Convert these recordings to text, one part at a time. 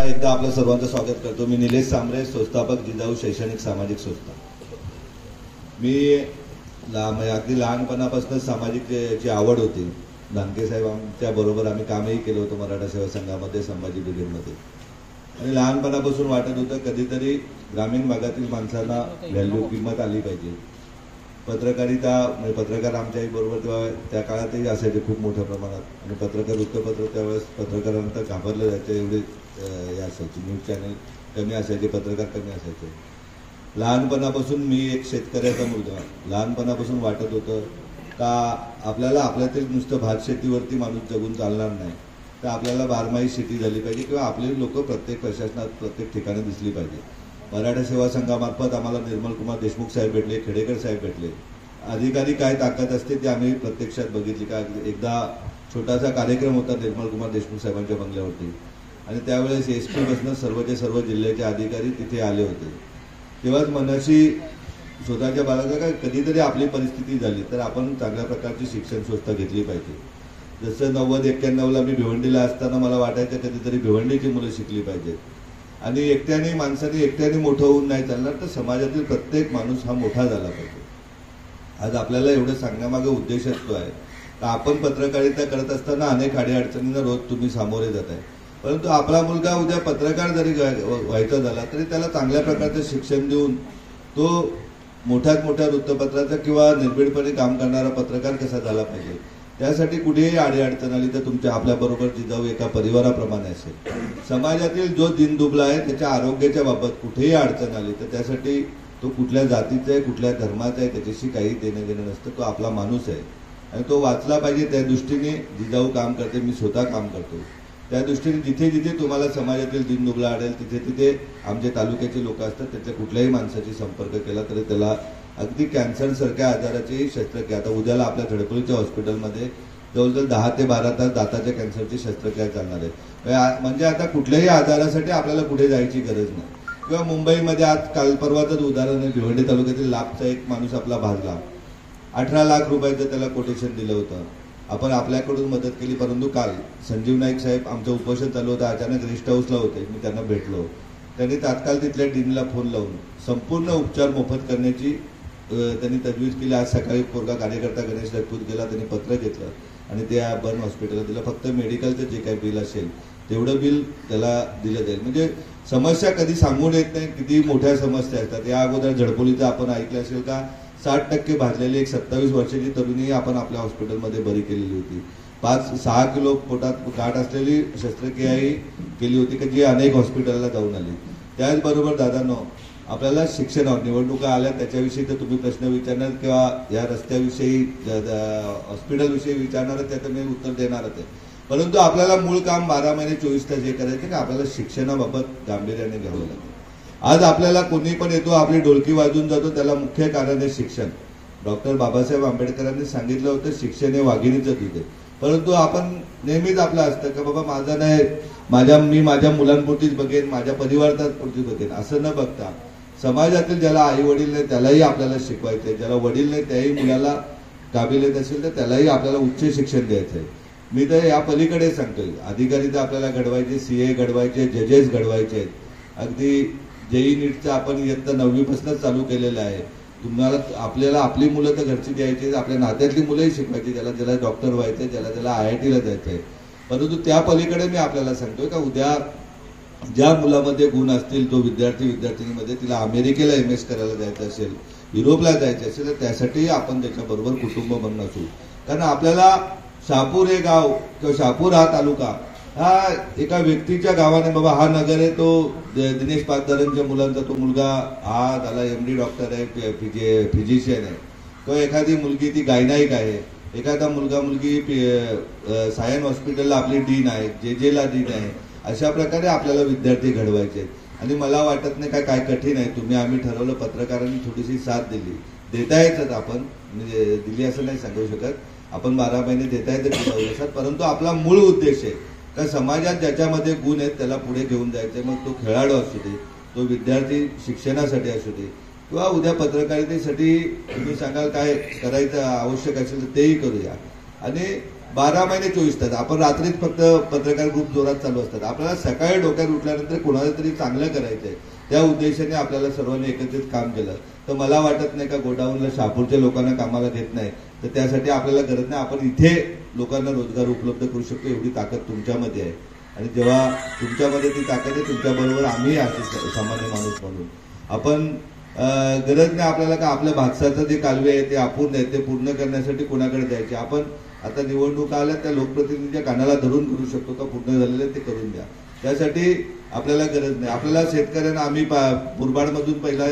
एकदा आपलं सर्वांचं स्वागत करतो। मी निलेश सांबरे, संस्थापक जिजाऊ शैक्षणिक सामाजिक संस्था। मी अगदी लहानपणापासून सामाजिकची आवड होती। दानके साहेबांच्या बरोबर आम्ही कामही केलं होतं मराठा सेवा संघामध्ये, संभाजी ब्रिगेडमध्ये। आणि लहानपणापासून वाटत होतं कधीतरी ग्रामीण भागातील माणसांना व्हॅल्यू किंमत आली पाहिजे। पत्रकारिता म्हणजे पत्रकार आमच्याही बरोबर तेव्हा त्या काळातही असायचे खूप मोठ्या प्रमाणात। आणि पत्रकार वृत्तपत्र त्यावेळेस पत्रकारांना घाबरलं जायचं, एवढे हे असायचे। न्यूज चॅनल कमी असायचे, पत्रकार कमी असायचे। लहानपणापासून मी एक शेतकऱ्याचा मुलगा, लहानपणापासून वाटत होतं का आपल्याला आपल्यातील नुसतं भात शेतीवरती माणूस जगून चालणार नाही, तर आपल्याला बारमाही शेती झाली पाहिजे किंवा आपले लोक प्रत्येक प्रशासनात प्रत्येक ठिकाणी दिसली पाहिजे। मराठा सेवा संघामार्फत आम्हाला निर्मल कुमार देशमुख साहेब भेटले, खेडेकर साहेब भेटले। अधिकारी काय ताकद असते ते आम्ही प्रत्यक्षात बघितली। का एकदा छोटासा कार्यक्रम होता निर्मल कुमार देशमुख साहेबांच्या बंगल्यावरती, आणि त्यावेळेस एसपी बसनं सर्वचे सर्व जिल्ह्याचे अधिकारी तिथे आले होते। तेव्हाच मनशी स्वतःच्या बाळाला काय कधीतरी आपली परिस्थिती झाली तर आपण चांगल्या प्रकारची शिक्षण संस्था घेतली पाहिजे। जसं 90-91ला मी भिवंडीला असताना मला वाटायचं कधीतरी भिवंडीची मुलं शिकली पाहिजेत। आणि एकट्याने माणसाने एकट्याने मोठं होऊन नाही चालणार, तर समाजातील प्रत्येक माणूस हा मोठा झाला पाहिजे। आज आपल्याला एवढं सांगण्यामागे उद्देश असतो आहे तर आपण पत्रकारिता करत असताना अनेक अडीअडचणींना रोज तुम्ही सामोरे जात आहे, परंतु आपला मुलगा उद्या पत्रकार जरी व्हायचा झाला तरी त्याला चांगल्या प्रकारचं शिक्षण देऊन तो मोठ्यात मोठ्या वृत्तपत्राचा किंवा निर्भीडपणे काम करणारा पत्रकार कसा झाला पाहिजे, त्यासाठी कुठेही अडीअडचण आली तर तुमच्या आपल्याबरोबर जिजाऊ एका परिवाराप्रमाणे असेल। समाजातील जो दिनदुबला आहे त्याच्या आरोग्याच्या बाबत कुठेही अडचण आली तर त्यासाठी तो कुठल्या जातीचा आहे कुठल्या धर्माचा आहे त्याच्याशी काही देणं घेणं नसतं, तो आपला माणूस आहे आणि तो वाचला पाहिजे। त्या दृष्टीने जिजाऊ काम करते, मी स्वतः काम करतो। त्या दृष्टीने जिथे जिथे तुम्हाला समाजातील दिनदुबला आढळेल तिथे तिथे आमचे तालुक्याचे लोक असतात, त्याच्या कुठल्याही माणसाशी संपर्क केला तरी त्याला अगदी कॅन्सर सारख्या आजाराची शस्त्रक्रिया, आता उद्याला आपल्या धडपडीच्या हॉस्पिटलमध्ये जवळजवळ 10 ते 12 तास दाताच्या कॅन्सरची शस्त्रक्रिया चालणार आहे। म्हणजे आता कुठल्याही आजारासाठी आपल्याला कुठे जायची गरज नाही। किंवा मुंबईमध्ये आज काल परवाचंच उदाहरण आहे, भिवंडी तालुक्यातील लाभचा एक माणूस आपला भाजला, 18 लाख रुपयाचं त्याला कोटेशन दिलं होतं। आपण आपल्याकडून मदत केली, परंतु काल संजीव नाईक साहेब आमचं उपोषण चालू होतं, अचानक रेस्ट हाऊसला होते, मी त्यांना भेटलो। त्यांनी तात्काळ तिथल्या डीनला फोन लावून संपूर्ण उपचार मोफत करण्याची त्यांनी तजवीज केली। आज सकाळी पोरगा कार्यकर्ता गणेश राजपूत गेला, त्यांनी पत्र घेतलं आणि ते बर्न हॉस्पिटलला दिलं। फक्त मेडिकलचं जे काही बिल असेल तेवढं बिल त्याला दिलं जाईल। म्हणजे समस्या कधी सांगून येत नाही, किती मोठ्या समस्या असतात। या अगोदर झडपोलीचं आपण ऐकलं असेल का, 60% भाजलेली एक 27 वर्षाची तरुणी आपण आपल्या हॉस्पिटलमध्ये बरी केलेली होती। 5-6 किलो पोटात गाठ असलेली शस्त्रक्रियाही केली होती की जी अनेक हॉस्पिटलला जाऊन आली। त्याचबरोबर दादांनो, आपल्याला शिक्षणावर निवडणुका आल्या त्याच्याविषयी तर तुम्ही प्रश्न विचारणार किंवा या रस्त्याविषयी हॉस्पिटलविषयी विचारणार, त्याचं मी उत्तर देणारच आहे। परंतु आपल्याला मूळ काम 12 महिने 24 तास हे करायचे की आपल्याला शिक्षणाबाबत गांभीर्याने घ्यावं लागेल। आज आपल्याला कोणी पण येतो आपली ढोलकी वाजून जातो, त्याला मुख्य कारण आहे शिक्षण। डॉक्टर बाबासाहेब आंबेडकरांनी सांगितलं होतं शिक्षण हे वाघिणीचं दूध आहे, परंतु आपण नेहमीच आपलं असतं की बाबा माझं नाही, मी माझ्या मुलांपुरतीच बघेन, माझ्या परिवारापुरतीच बघेन, असं न बघता समाजातील ज्याला आई वडील नाही त्यालाही आपल्याला शिकवायचंय, ज्याला वडील नाही त्याही मुलाला काबिलियत असेल तर त्यालाही आपल्याला उच्च शिक्षण द्यायचंय। मी तर या पलीकडे सांगतोय, अधिकारी तर आपल्याला घडवायचे, सीए घडवायचे, जजेस घडवायचे। अगदी जेई नीटचं आपण इयत्ता 9वी पासूनच चालू केलेलं आहे। तुम्हाला आपल्याला आपली मुलं तर घरची द्यायची, आपल्या नात्यातली मुलंही शिकवायची, ज्याला डॉक्टर व्हायचंय, ज्याला IITला जायचंय। परंतु त्या पलीकडे मी आपल्याला सांगतोय का उद्या ज्या मुलामध्ये गुण असतील, तो विद्यार्थिनीमध्ये तिला अमेरिकेला MS करायला जायचं असेल, युरोपला जायचं असेल, तर त्यासाठी आपण त्याच्याबरोबर कुटुंब बनणं असू। कारण आपल्याला शहापूर हे गाव किंवा शहापूर हा तालुका हा एका व्यक्तीच्या गावाने, बाबा हा नगर आहे तो दिनेश पाटदरांच्या मुलांचा तो मुलगा हा झाला MD डॉक्टर आहे, फिजिशियन आहे, किंवा एखादी मुलगी ती गायनाईक आहे, एखादा मुलगी सायन हॉस्पिटलला आपली डीन आहे, JJला डीन आहे। अशा प्रकारे आपल्याला विद्यार्थी घडवायचे। आणि मला वाटत नाही काय कठीण आहे, आम्ही ठरवलं, पत्रकारांनी थोडीशी साथ देता येतात, आपण म्हणजे दिली असं नाही सांगू शकत, आपण 12 महिने देता येतात, परंतु आपला मूळ उद्देश आहे का समाजात ज्याच्यामध्ये गुण आहेत त्याला पुढे घेऊन जायचे। मग तो खेळाडू असू दे, तो विद्यार्थी शिक्षणासाठी असू दे, किंवा उद्या पत्रकारितेसाठी तुम्ही सांगाल काय करायचं आवश्यक असेल तर तेही करूया। आणि 12 महिने 24 तास आपण रात्रीच फक्त पत्रकार ग्रुप जोरात चालू असतात. आपल्याला सकाळी डोक्यात उठल्यानंतर कोणाला तरी चांगलं करायचंय, त्या उद्देशाने आपल्याला सर्वांनी एकत्रित काम केलं. तर मला वाटत नाही का गोडाऊनला शहापूरच्या लोकांना कामाला घेत नाही, तर त्यासाठी आपल्याला गरज नाही. आपण इथे लोकांना रोजगार उपलब्ध करू शकतो, एवढी ताकद तुमच्यामध्ये आहे. आणि जेव्हा तुमच्यामध्ये ती ताकद आहे, तुमच्याबरोबर आम्ही आहे सामान्य माणूस म्हणून. आपण गरज नाही आपल्याला का आपल्या भागसाचं जे कालवे आहे ते अपूर्ण आहे, ते पूर्ण करण्यासाठी कोणाकडे जायचे. आपण आता निवडणुका आल्या, त्या लोकप्रतिनिधीच्या कानाला धरून करू शकतो का पूर्ण झालेले ते करून द्या. त्यासाठी आपल्याला गरज नाही. आपल्याला शेतकऱ्यांना आम्ही मुरबाडमधून पहिला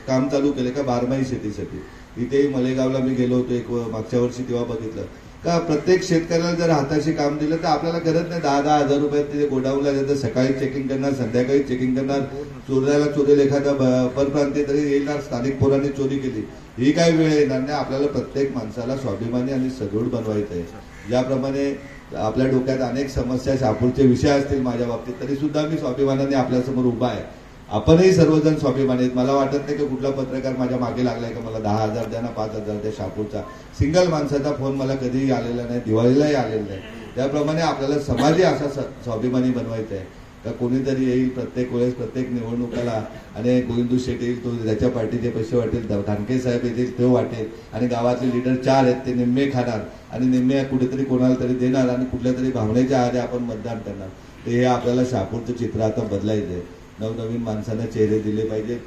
काम चालू केले का बारमाही शेतीसाठी. इथे मलेगावला मी गेलो होतो एक मागच्या वर्षी, तेव्हा बघितलं का प्रत्येक शेतकऱ्याला जर हाताशी काम दिलं तर आपल्याला गरज नाही 10-10 हजार रुपयात तिथे गोडाऊनला जातं. सकाळी चेकिंग करणार, संध्याकाळी चेकिंग करणार. चोरायला चोरेल एखादा परप्रांतीय तरी येणार, स्थानिक पोरांनी चोरी केली, ही काय वेळ येणार नाही. आपल्याला प्रत्येक माणसाला स्वाभिमानी आणि सदृढ बनवायचं आहे. ज्याप्रमाणे आपल्या डोक्यात अनेक समस्या शहापूरचे विषय असतील माझ्या बाबतीत, तरी सुद्धा मी स्वाभिमानाने आपल्यासमोर उभा आहे. आपणही सर्वजण स्वाभिमानी आहेत. मला वाटत नाही की कुठला पत्रकार माझ्या मागे लागलाय का मला 10,000 द्या ना 5,000 द्या. शहापूरचा सिंगल माणसाचा फोन मला कधीही आलेला नाही, दिवाळीलाही आलेला नाही. त्याप्रमाणे आपल्याला समाजही असा स्वाभिमानी बनवायचा आहे का कोणीतरी येईल प्रत्येक वेळेस प्रत्येक निवडणुकाला आणि गोविंदू शेट येईल, तो त्याच्या पार्टीचे पैसे वाटेल, धानके साहेब येतील तो वाटेल, आणि गावातले लीडर 4 आहेत ते निम्मे खाणार आणि निम्मे कुठेतरी कोणाला तरी देणार आणि कुठल्या तरी भावनेच्या आधारे आपण मतदान करणार. तर हे आपल्याला शहापूरचं चित्र आता बदलायचं आहे. नवनवीन माणसांना चेहरे दिले पाहिजेत.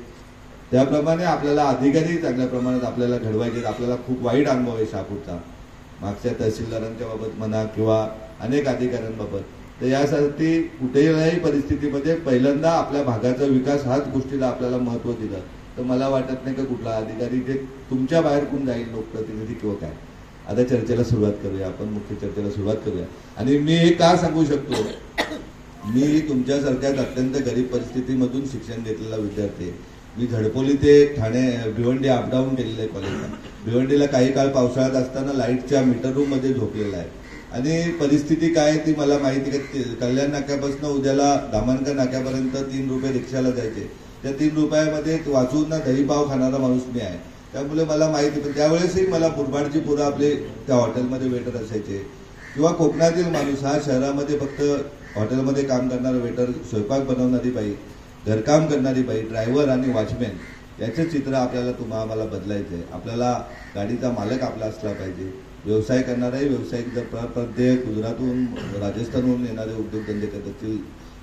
त्याप्रमाणे आपल्याला अधिकारी चांगल्या प्रमाणात आपल्याला घडवायचे. आपल्याला खूप वाईट अनुभव आहे शहापूरचा, मागच्या तहसीलदारांच्या बाबत म्हणा किंवा अनेक अधिकाऱ्यांबाबत. तर यासाठी कुठेही परिस्थितीमध्ये पहिल्यांदा आपल्या भागाचा विकास हाच गोष्टीला आपल्याला महत्व दिलं तर मला वाटत नाही का कुठला अधिकारी जे तुमच्या बाहेर कोण जाईल, लोकप्रतिनिधी किंवा काय. आता चर्चेला सुरुवात करूया, आपण मुख्य चर्चेला सुरुवात करूया. आणि मी हे का सांगू शकतो, मी तुमच्यासारख्याच अत्यंत गरीब परिस्थितीमधून शिक्षण घेतलेला विद्यार्थी. मी झडपोली ते ठाणे भिवंडी अपडाऊन केलेलं आहे कॉलेजला. भिवंडीला काही काळ पावसाळ्यात असताना लाईटच्या मीटर रूम मध्ये झोपलेला आहे. आणि परिस्थिती काय ती मला माहिती आहे. कल्याण नाक्यापासून उद्याला दामानकर नाक्यापर्यंत 3 रुपये रिक्षाला जायचे. त्या 3 रुपयामध्ये वाचून ना दहीपाव खाणारा माणूस मी आहे. त्यामुळे मला माहिती. पण त्यावेळेसही मला मुरबाडची पोरं आपले त्या हॉटेलमध्ये वेटर असायचे, किंवा कोकणातील माणूस हा शहरामध्ये फक्त हॉटेलमध्ये काम करणारा वेटर, स्वयंपाक बनवणारी बाई, घरकाम करणारी बाई, ड्रायव्हर आणि वॉचमॅन, याचं चित्र आपल्याला आम्हाला बदलायचं आहे. आपल्याला गाडीचा मालक आपला असला पाहिजे. व्यवसाय करणाराही व्यावसायिक जर प्रत्येक गुजरातहून राजस्थानवरून येणारे उद्योगधंदे करत असतील,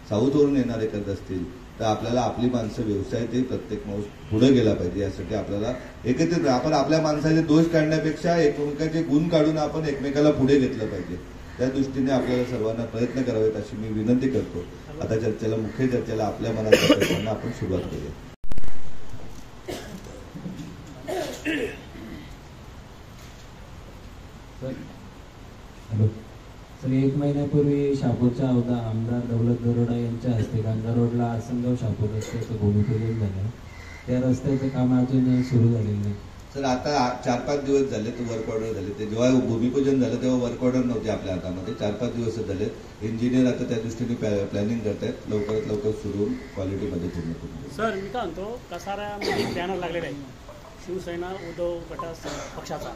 साऊथवरून येणारे करत असतील, तर आपल्याला आपली माणसं व्यवसायातही प्रत्येक माणूस पुढे गेला पाहिजे. यासाठी आपल्याला एकत्रित आपण आपल्या माणसाचे दोष काढण्यापेक्षा एकमेकांचे गुण काढून आपण एकमेकाला पुढे घेतलं पाहिजे. त्या दृष्टीने आपल्याला सर्वांना प्रयत्न करावेत अशी मी विनंती करतो. आता चर्चेला, मुख्य चर्चेला आपल्या मनातल्या प्रश्नांना आपण सुरुवात करूया. हॅलो सर, 1 महिन्यापूर्वी शहापूरच्या आमदार दौलत दरोडा यांच्या हस्ते गांजा रोडला आसनगाव शहापूर रस्त्याचं भूमिपूजन झालं. त्या रस्त्याचं काम अजून सुरू झालेलं नाही. सर, आता 4-5 दिवस झाले तर वर्क ऑर्डर झाले. ते जेव्हा भूमिपूजन झालं तेव्हा वर्क ऑर्डर नव्हते आपल्या हातामध्ये. 4-5 दिवस झाले. इंजिनियर आता त्या दृष्टीने प्लॅनिंग करतायत. लवकरात लवकर सुरू क्वालिटीमध्ये पूर्ण करू. सर, मी काय म्हणतो, कसाऱ्यामध्ये बॅनर लागलेला आहे शिवसेना उद्धव गटा पक्षाचा.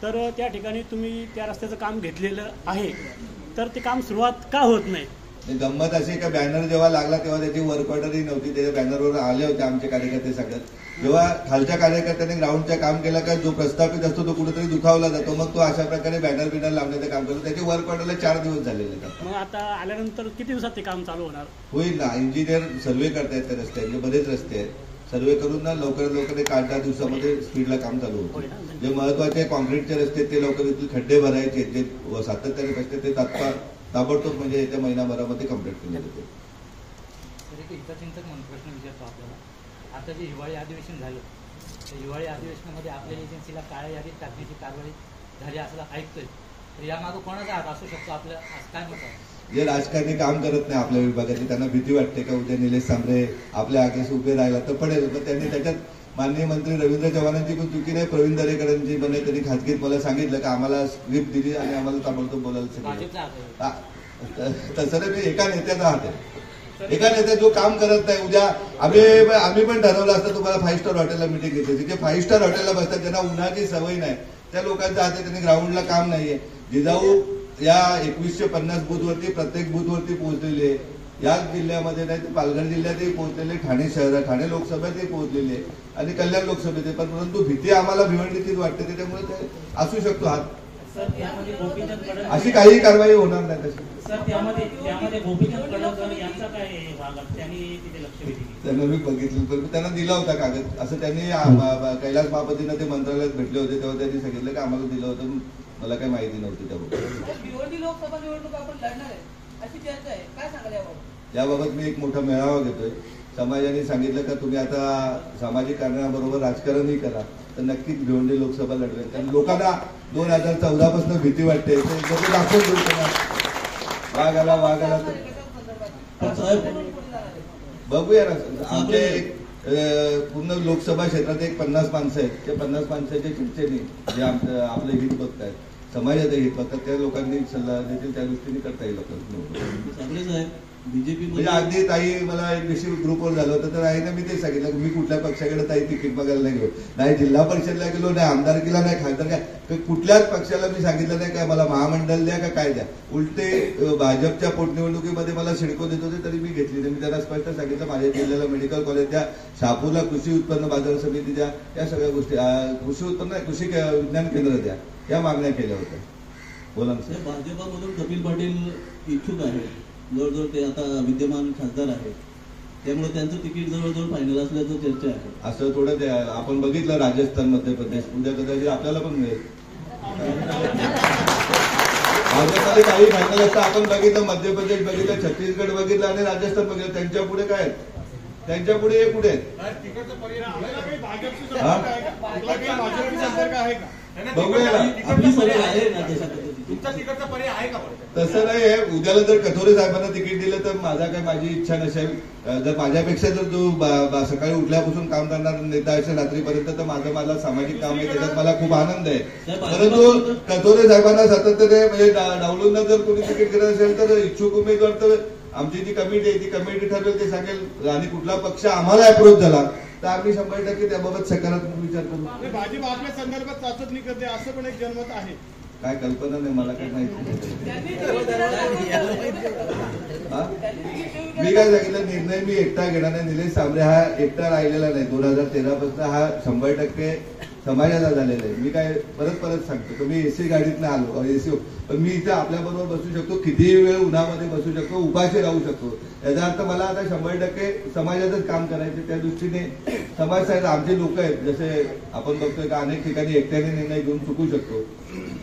तर त्या ठिकाणी तुम्ही त्या रस्त्याचं काम घेतलेलं आहे, तर ते काम सुरुवात का होत नाही? गंमत अशी का बॅनर जेव्हा लागला तेव्हा त्याची वर्क ऑर्डरही नव्हती. त्याच्या बॅनरवर आले होते आमचे कार्यकर्ते सगळ्यात. जेव्हा खालच्या कार्यकर्त्यांनी ग्राउंडच्या काम केलं का जो प्रस्थापित असतो तो कुठेतरी दुखावला जातो, मग तो अशा प्रकारे बॅनर बिनर लावण्याचं काम करतो. त्याची वर्क ऑर्डरला 4 दिवस झालेले आहेत. मग आता आल्यानंतर किती दिवसात ते काम चालू होणार? होईल ना. इंजिनियर सर्व्हे करतायत त्या रस्त्याचे, बरेच रस्ते आहेत. सर्व्हे करून ना लवकरात लवकर 8-10 दिवसामध्ये स्पीडला काम चालू होतं. जे महत्वाचे कॉन्क्रीटचे रस्ते ते लवकर इथले खड्डे भरायचे, जे सातत्याने रस्ते ते ताबडतोब म्हणजे येत्या महिनाभरामध्ये कम्प्लीट केले जाते. प्रश्न विचारतो आपल्याला. आता जे हिवाळी अधिवेशन झालं, त्या हिवाळी अधिवेशनामध्ये आपल्या एजन्सीला काळ्या यादीत टाकण्याची कारवाई झाली असं ऐकतोय. तर यामागं कोणाचा हात असू शकतो आपल्या, असं काय मत आहे? जे राजकारणी काम करत नाही आपल्या विभागातले, त्यांना भीती वाटते का उद्या निलेश सांबरे आपल्या आगेस उभे राहिला तर पडेल. पण त्यांनी त्याच्यात माननीय मंत्री रवींद्र चव्हाणांची पण चुकी नाही, प्रवीण दरेकरांची पण नाही. त्यांनी खाजगीत मला सांगितलं का आम्हाला स्क्रिप्ट दिली आणि आम्हाला ताबडतोब बोलायला सांगितलं. तसं नाही, एका नेत्याचा हात आहे. एका नेत्या जो काम करत नाही, उद्या आम्ही पण ठरवलं असतं तुम्हाला 5 स्टार हॉटेलला मिटिंग घेतली. जे 5 स्टार हॉटेलला बसतात, ज्यांना उन्हाची सवय नाही, त्या लोकांच्या हाती त्यांनी ग्राउंडला काम नाहीये. जिजाऊ या 2150 बूथवरती प्रत्येक बूथवरती पोहोचलेली आहे. याच जिल्ह्यामध्ये नाही तर पालघर जिल्ह्यातही पोहोचलेले, ठाणे शहरात, ठाणे लोकसभेतही पोहोचलेले आहे आणि कल्याण लोकसभेत. परंतु भीती आम्हाला भिवंडीचीच वाटते, त्याच्यामुळे ते असू शकतो हात. सर त्यामध्ये गोपीचंद कडक, अशी काही कारवाई होणार नाही तशी. सर त्यामध्ये गोपीचंद कडक यांचा काय भाग आहे? त्यांनी तिथे लक्ष वेधले. त्यांना मी बघितलं, पण त्यांना दिला होता कागद. असं त्यांनी कैलास महापतींना ते मंत्रालयात भेटले होते तेव्हा त्यांनी सांगितलं की आम्हाला दिलं होतं, मला काही माहिती नव्हती त्याबाबत. भिवंडी लोकसभा निवडणूक आपण लढणार आहे अशी चर्चा आहे, काय सांगाल याबाबत? याबाबत मी एक मोठा मेळावा घेतोय. समाजाने सांगितलं का तुम्ही आता सामाजिक कारणाबरोबर राजकारणही करा, तर नक्कीच भिवंडी लोकसभा लढवेल. कारण लोकांना 2014 पासून भीती वाटते, ते दाखवून देऊ त्यांना. वाघ आला तर बघूया ना. आमचे पूर्ण लोकसभा क्षेत्रात एक 50 माणसं आहेत. त्या 50 माणसाच्या चर्चेने जे आपलं हित बघतायत, समाजाचं हित बघतात, त्या लोकांनी सल्ला देतील, त्या दृष्टीने करता येईल आपल्याला. बीजेपी म्हणजे अगदी ताई मला एक दिवशी ग्रुपवर झालं होतं, तर आईने मी ते सांगितलं की मी कुठल्या पक्षाकडे ताई तिकीट बघायला नाही गेलो, नाही जिल्हा परिषदला गेलो, नाही आमदारकीला, नाही खासदार, काय कुठल्याच पक्षाला मी सांगितलं नाही काय मला महामंडळ द्या का काय द्या. उलटे भाजपच्या पोटनिवडणुकीमध्ये मला शिडको देत होते तरी मी घेतली नाही. मी त्यांना स्पष्ट सांगितलं माझ्या जिल्ह्याला मेडिकल कॉलेज द्या, शहापूरला कृषी उत्पन्न बाजार समिती द्या, या सगळ्या गोष्टी, कृषी उत्पन्न कृषी विज्ञान केंद्र द्या, या मागण्या केल्या होत्या. बोला ना सर. भाजपामधून कपिल पाटील इच्छुक आहेत, जवळजवळ ते आता विद्यमान खासदार आहेत, त्यामुळे त्यांचं तिकीट जवळजवळ फायनल असल्याचं चर्चा आहे. असं थोडं आपण बघितलं राजस्थान, मध्य प्रदेश, उद्या कदाचित आपल्याला पण मिळेल. भाजपाने काही फायनल असतं आपण बघितलं, मध्य प्रदेश बघितलं, छत्तीसगड बघितलं आणि राजस्थान बघितलं. त्यांच्या पुढे काय, त्यांच्या पुढे हे कुठे बघूया ना. आपली सगळी आहे ना देशात. तसं नाही आहे. उद्याला जर कथोरे साहेबांना तिकीट दिलं तर माझी इच्छा नसेल. जर माझ्यापेक्षा जर जो सकाळी उठल्यापासून काम करणारा नेता असेल रात्रीपर्यंत, तर मला सामाजिक काम आहे, त्याच्यात मला खूप आनंद आहे. परंतु कथोरे साहेबांना सातत्याने म्हणजे डावलून जर कोणी तिकीट करत असेल तर इच्छुक उमेदवार तर आमची जी कमिटी आहे ती कमिटी ठरवेल, ते सांगेल. आणि कुठला पक्ष आम्हाला अप्रोच झाला तर आम्ही 100% त्याबाबत सकारात्मक विचार करू. भाजप आपल्या संदर्भात चाचपणी करते असं पण एक जनमत आहे. काय कल्पना नाही मला, काय माहिती. मी काय सांगितलं, निर्णय मी एकटा घेणार नाही. निलेश सांबरे हा एकटा राहिलेला नाही. 2013 पासून हा 100% समाजाचा झालेला आहे. मी काय परत सांगतो, मी एसी गाडीतनं आलो, एसी, पण मी इथे आपल्याबरोबर बसू शकतो, कितीही वेळ उन्हामध्ये बसू शकतो, उपाशी राहू शकतो. याचा अर्थ मला आता 100% समाजाचंच काम करायचं. त्या दृष्टीने समाज आमचे लोक आहेत, जसे आपण बघतोय का अनेक ठिकाणी एकट्याने निर्णय घेऊन चुकू शकतो.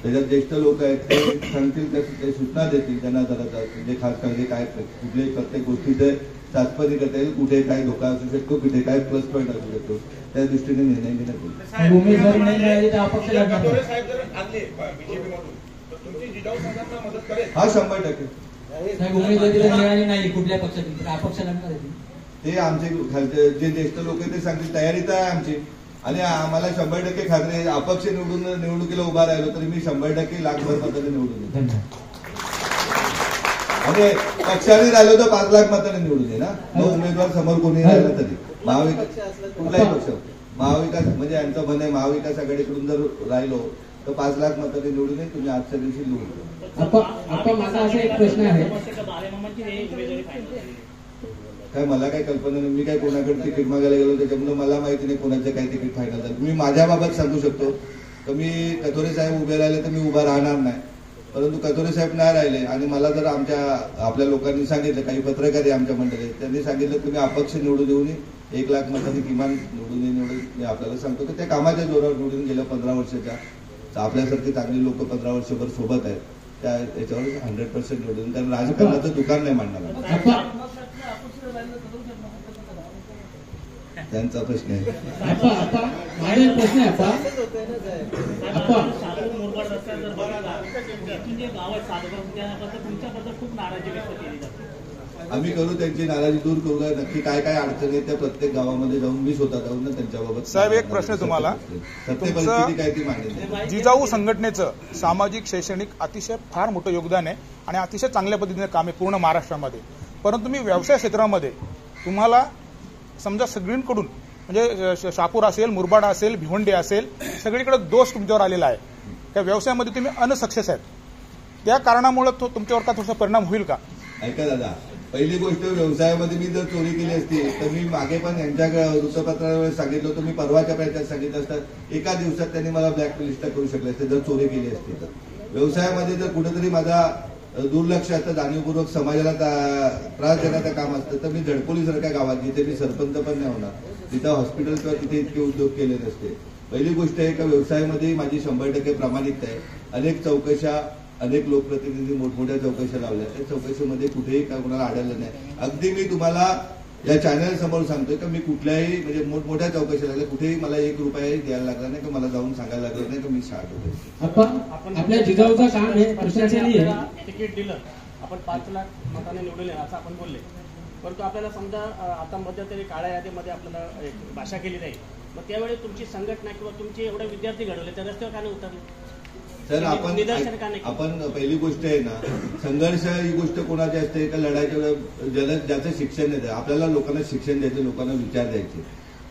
त्याच्यात ज्येष्ठ लोक आहेत, ते सांगतील, ते सूचना देतील त्यांना जरा म्हणजे खास काळजी काय कुठल्याही प्रत्येक गोष्टीचे चाचपणी करता येईल, कुठे काय धोका असू शकतो, कुठे काय प्लस पॉईंट असू शकतो, त्या दृष्टीने निर्णय घेण्यात येईल. उमेदवारी नाही मिळाली तर अपक्ष लढणार. हा 100%. साहेब उमेदवारीला मिळाली नाही कुठल्या पक्षाची तर अपक्ष लढणार आहे. ते आमचे खालचे जे ज्येष्ठ लोक आहेत ते सांगतील, तयारी तर आहे आमची. आणि आम्हाला 100% खात्री आहे, अपक्ष निवडणुकीला उभा राहिलो तरी मी 100% लाखभर मताने निवडून येईल. आणि पक्षाने राहिलो तर 5 लाख मताने निवडून येईल ना. मग उमेदवार समोर कोणी राहिला तरी महाविकास, कुठलाही पक्ष, महाविकास म्हणजे यांचं म्हणे महाविकास आघाडीकडून जर राहिलो तर 5 लाख मताने निवडून येईल. तुम्ही आजच्या दिवशी निवडून. आता माझा असा एक प्रश्न आहे, काय मला काय कल्पना नाही. मी काय कोणाकडे तिकीट मागायला गेलो त्याच्यामुळे मला माहिती नाही कोणाचं काय तिकीट फायनल झालं. मी माझ्या बाबत सांगू शकतो तर मी कथोरे साहेब उभे राहिले तर मी उभा राहणार नाही. परंतु कथोरे साहेब नाही राहिले आणि मला जर आपल्या लोकांनी सांगितलं, काही पत्रकार आहे आमच्या मंडळीत, त्यांनी सांगितलं तुम्ही अपक्ष निवडून देऊ नये, 1 लाख मतांनी किमान निवडून येईल. मी आपल्याला सांगतो की त्या कामाच्या जोरावर निवडून गेल्या 15 वर्षाच्या. आपल्यासारखी चांगली लोक 15 वर्षभर सोबत आहेत, त्या याच्यावर 100% निवडून. कारण राजकारणाचं दुकान नाही मांडणार, त्यांचा प्रश्न आहे. प्रश्न आहे आम्ही करू त्यांची नाराजी दूर करू. नक्की काय काय अडचणी आहेत त्या प्रत्येक गावामध्ये जाऊन मी स्वतः जाऊन ना त्यांच्याबाबत. साहेब एक प्रश्न तुम्हाला, सत्य परिस्थिती काय ती मांडली. जिजाऊ संघटनेचं सामाजिक शैक्षणिक अतिशय फार मोठं योगदान आहे आणि अतिशय चांगल्या पद्धतीने काम आहे पूर्ण महाराष्ट्रामध्ये. परंतु तुम्ही व्यवसाय क्षेत्रामध्ये तुम्हाला समजा सगळींकडून म्हणजे शहापूर असेल, मुरबाड असेल, भिवंडी असेल, सगळीकडे दोष तुमच्यावर आलेला आहे. त्या व्यवसायामध्ये तुम्ही अनसक्सेस आहेत. त्या कारणामुळे तो तुमच्यावर का थोडासा परिणाम होईल का? ऐका दादा, पहिली गोष्ट, व्यवसायामध्ये मी जर चोरी केली असती तर मी मागे पण यांच्या वृत्तपत्रावर सांगितलं होतं, मी परवाच्या प्रयत्नात सांगितलं असतं, एका दिवसात त्यांनी मला ब्लॅकलिस्ट करू शकले असते जर चोरी केली असती तर. व्यवसायामध्ये जर कुठेतरी माझा दुर्लक्ष असतं, जाणीवपूर्वक समाजाला त्रास देण्याचं काम असतं, तर मी झडपोलीसारख्या गावात, जिथे मी सरपंच पण नाही होणार, तिथं हॉस्पिटल किंवा तिथे इतके उद्योग केले नसते. पहिली गोष्ट आहे का व्यवसायामध्ये माझी 100% प्रामाणिकता आहे. अनेक चौकशा, अनेक लोकप्रतिनिधी मोठमोठ्या चौकशा लावल्या, त्या चौकशीमध्ये कुठेही काय कोणाला आढळलं नाही. अगदी मी तुम्हाला या चॅनल समोर सांगतोय का मी कुठल्याही म्हणजे मोठमोठ्या चौकशा लागल्या, कुठेही मला 1 रुपयाही द्यायला लागला नाही, का मला जाऊन सांगायला लागलं नाही का मी शाळेत होतो. आपण आपल्या जिजाऊचं काम आहे प्रशासकीय तिकीट दिलं, आपण 5 लाख मताने निवडले असं आपण बोलले, परंतु आपल्याला समजा आता मध्यंतरी काळ्या यादीमध्ये आपल्याला एक भाषा केली नाही, मग त्यावेळी तुमची संघटना किंवा तुमचे एवढे विद्यार्थी घडवले त्या रस्त्यावर का नाही उतरले? सर, आपण पहिली गोष्ट आहे ना, संघर्ष ही गोष्ट कोणाची असते का लढायच्या ज्याचं शिक्षण येतं. आपल्याला लोकांना शिक्षण द्यायचं, लोकांना विचार द्यायचे.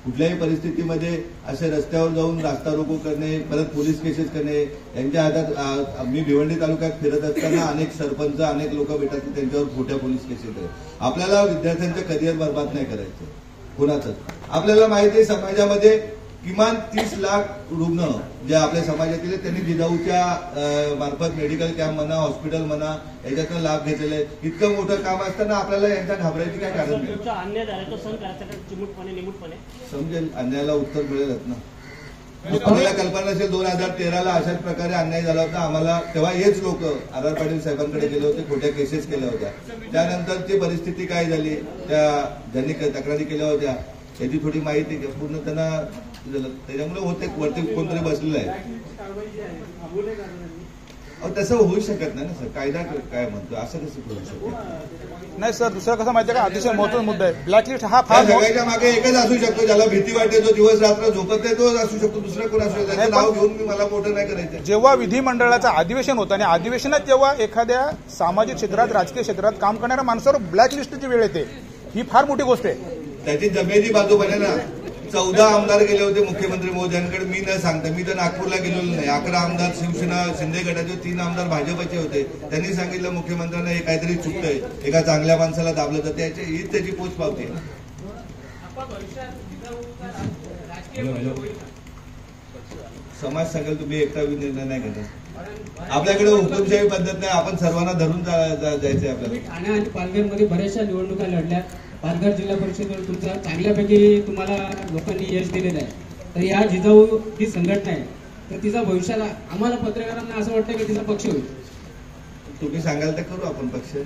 कुठल्याही परिस्थितीमध्ये असे रस्त्यावर जाऊन रास्ता रोको करणे, परत पोलीस केसेस करणे, यांच्या हातात. मी भिवंडी तालुक्यात फिरत असताना अनेक सरपंच, अनेक लोक भेटतात, त्यांच्यावर खोट्या पोलीस केसेस आहेत. आपल्याला विद्यार्थ्यांचं करिअर बर्बाद नाही करायचं कुणाचंच. आपल्याला माहिती आहे समाजामध्ये किमान 30 लाख रुग्ण जे आपल्या समाजातील आहेत, त्यांनी जिजाऊच्या मार्फत मेडिकल कॅम्प म्हणा, हॉस्पिटल म्हणा, याच्यातून लाभ घेतलेले. इतकं मोठं काम असताना आपल्याला यांच्या घाबरायची काय कारण नाही. तुमचा अन्याय झाला तो सहन करायचा चिमूटपणे निमूटपणे समजेल, अन्यायाला उत्तर मिळेलच ना. आपल्याला कल्पना नसेल 2013ला अशाच प्रकारे अन्याय झाला होता आम्हाला, तेव्हा हेच लोक आर पाटील साहेबांकडे गेले होते, खोट्या केसेस केल्या होत्या. त्यानंतरची परिस्थिती काय झाली, त्या ज्यांनी तक्रारी केल्या होत्या याची थोडी माहिती पूर्ण त्यांना त्याच्यामुळे होते, वरती कोणतरी बसलेलं आहे. तसं होऊ शकत नाही ना सर, कायदा काय म्हणतो असं कसं करू शकतो? नाही सर, दुसरा कसं माहिती आहे का, अतिशय महत्त्वाचा मुद्दा आहे ब्लॅकलिस्ट हा फार सगळ्याच्या मागे एकच असू शकतो, ज्याला भीती वाटते, जो दिवस रात्र झोपत नाही, तो असू शकतो. दुसरं कोण असू शकतो? नाव घेऊन मी मला मोठं नाही करायचं. जेव्हा विधिमंडळाचं अधिवेशन होतं आणि अधिवेशनात जेव्हा एखाद्या सामाजिक क्षेत्रात, राजकीय क्षेत्रात काम करणाऱ्या माणसावर ब्लॅकलिस्टची वेळ येते, ही फार मोठी गोष्ट आहे. त्याची जमेची बाजू बने ना. 14 आमदार गेले होते मुख्यमंत्री महोदयांकडे, मी न सांगता. मी तर नागपूरला गेलेलो नाही. 11 आमदार शिवसेना शिंदे गटाचे, 3 आमदार भाजपचे होते. त्यांनी सांगितलं मुख्यमंत्र्यांना हे काहीतरी चुकतंय, एका चांगल्या माणसाला दाबलं जाते, हीच त्याची पोच पावते. समाज सांगेल तुम्ही एकटा निर्णय नाही घेणार. आपल्याकडे हुकुमशाही पद्धत नाही, आपण सर्वांना धरून जायचंय आपल्याला. ठाणे आणि पालघरमध्ये बऱ्याचशा निवडणुका लढल्या. पालघर जिल्हा परिषदेवर तुमचा चांगल्यापैकी तुम्हाला लोकांनी यश दिलेलं आहे. तर या जिजाऊ जी संघटना आहे, तर तिचा भविष्याला आम्हाला पत्रकारांना असं वाटतं की तिचा पक्ष होईल. तुम्ही सांगाल तर करू आपण पक्ष.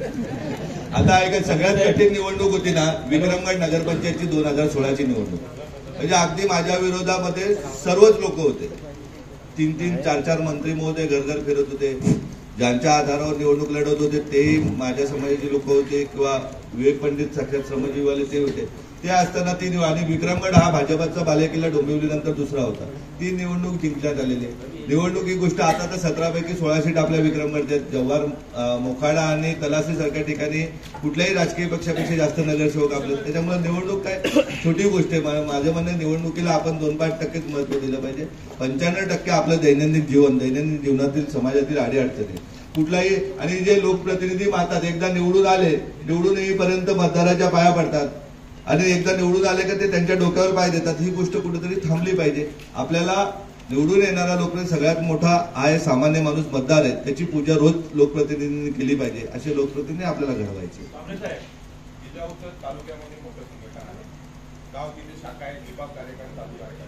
आता ऐका, सगळ्यात कठीण निवडणूक होती ना विक्रमगड नगरपंचायतची 2016ची निवडणूक. म्हणजे अगदी माझ्या विरोधामध्ये सर्वच लोक होते. 3-3, 4-4 मंत्री महोदय घर फिरत होते. ज्यांच्या आधारावर निवडणूक लढवत होते तेही माझ्या समाजाचे लोक होते, किंवा विवेक पंडित साक्षात श्रमजीवाले ते होते. ते असताना ती आणि विक्रमगड हा भाजपचा बालेकिल्ला डोंबिवलीनंतर दुसरा होता. ती निवडणूक जिंकण्यात आलेली आहे. निवडणूक ही गोष्ट आता तर 17 पैकी 16 सीट आपल्या विक्रमगडच्या आहेत. जव्हार, मोखाडा आणि तलासी सारख्या ठिकाणी कुठल्याही राजकीय पक्षापेक्षा जास्त नगरसेवक आपले. त्याच्यामुळे निवडणूक काय छोटी गोष्ट आहे. माझं म्हणणं निवडणुकीला आपण 2-5% महत्व दिलं पाहिजे. 95% आपलं दैनंदिन जीवनातील समाजातील अडीअडचणी कुठलाही. आणि जे लोकप्रतिनिधी मानतात, एकदा निवडून आले, निवडून येईपर्यंत मतदाराच्या पाया पडतात, आणि एकदा निवडून आले का ते त्यांच्या डोक्यावर पाय देतात. ही गोष्ट कुठेतरी थांबली पाहिजे. आपल्याला निवडून येणारा लोकप्रतिनिधी सगळ्यात मोठा आहे, सामान्य माणूस मतदार आहे, त्याची पूजा रोज लोकप्रतिनिधींनी केली पाहिजे. असे लोकप्रतिनिधी आपल्याला घडवायचे. तालुक्यामध्ये मोठं संघटन आहे, गाव तिथे शाखा आहे, विभाग कार्यक्रम चालू आहे.